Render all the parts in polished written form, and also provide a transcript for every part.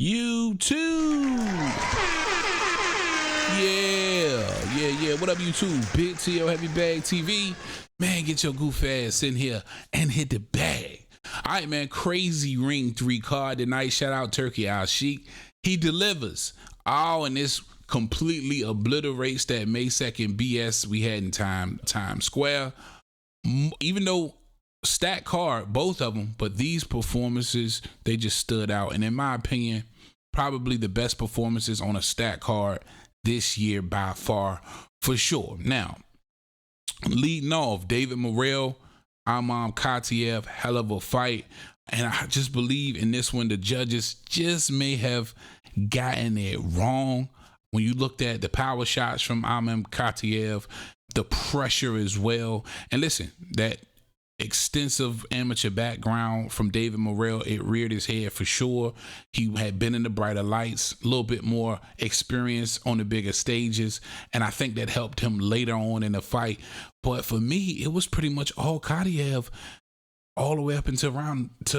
YouTube. Yeah. What up, YouTube? Big T.O. Heavy Bag TV. Man, get your goof ass in here and hit the bag. All right, man. Crazy Ring 3 card tonight. Shout out Turkey Al Sheik. He delivers. Oh, and this completely obliterates that May 2nd BS we had in Times Square. Even though stat card, both of them, but these performances, they just stood out. And in my opinion, probably the best performances on a stat card this year by far, for sure. Now, leading off, David Morrell, Imam Khataev, hell of a fight. And I just believe in this one, the judges just may have gotten it wrong. When you looked at the power shots from Imam Khataev, the pressure as well. And listen, that extensive amateur background from David Morrell, it reared his head for sure. He had been in the brighter lights, a little bit more experience on the bigger stages, and I think that helped him later on in the fight. But for me, it was pretty much all Khataev all the way up until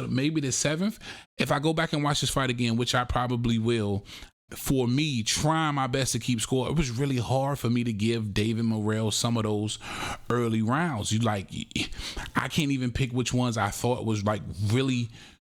maybe the 7th. If I go back and watch this fight again, which I probably will, for me, trying my best to keep score, it was really hard for me to give David Morrell some of those early rounds. I can't even pick which ones I thought was like really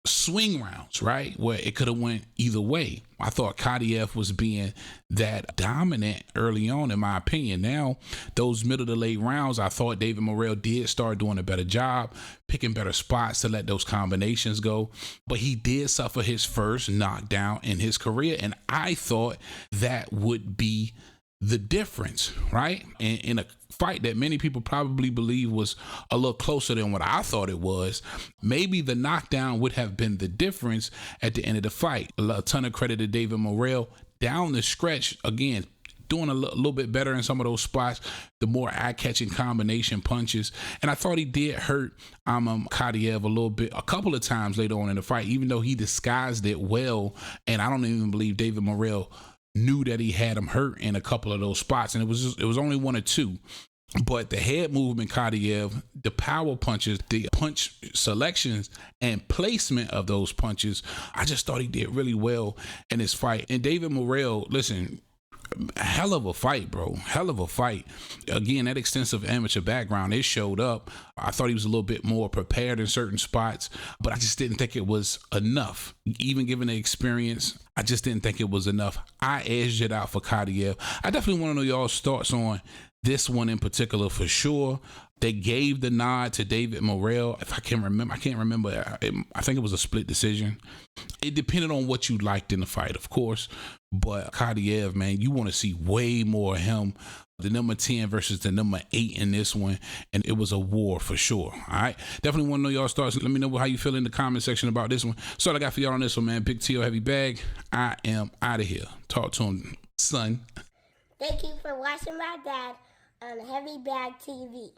swing rounds, right? Where it could have went either way. I thought Khataev was being that dominant early on, in my opinion. Now, those middle to late rounds, I thought David Morrell did start doing a better job, picking better spots to let those combinations go. But he did suffer his first knockdown in his career, and I thought that would be the difference, right? In a fight that many people probably believe was a little closer than what I thought it was, maybe the knockdown would have been the difference at the end of the fight. A ton of credit to David Morrell down the stretch, again, doing a little bit better in some of those spots, the more eye-catching combination punches. And I thought he did hurt Khataev a little bit, a couple of times later on in the fight, even though he disguised it well. And I don't even believe David Morrell knew that he had him hurt in a couple of those spots, and it was only one or two. But the head movement, Khataev, the power punches, the punch selections and placement of those punches, I just thought he did really well in this fight. And David Morrell, listen, hell of a fight, bro. Hell of a fight. Again, that extensive amateur background, it showed up. I thought he was a little bit more prepared in certain spots, but I just didn't think it was enough. Even given the experience, I just didn't think it was enough. I edged it out for Khataev. I definitely want to know y'all's thoughts on this one in particular for sure. They gave the nod to David Morrell. If I can't remember. I think it was a split decision. It depended on what you liked in the fight, of course. But Khataev, man, you want to see way more of him. The number 10 versus the number 8 in this one. And it was a war for sure. All right. Definitely want to know y'all's thoughts. Let me know how you feel in the comment section about this one. So all I got for y'all on this one, man. Big T.O. Heavy Bag. I am out of here. Talk to him, son. Thank you for watching my dad on Heavy Bag TV.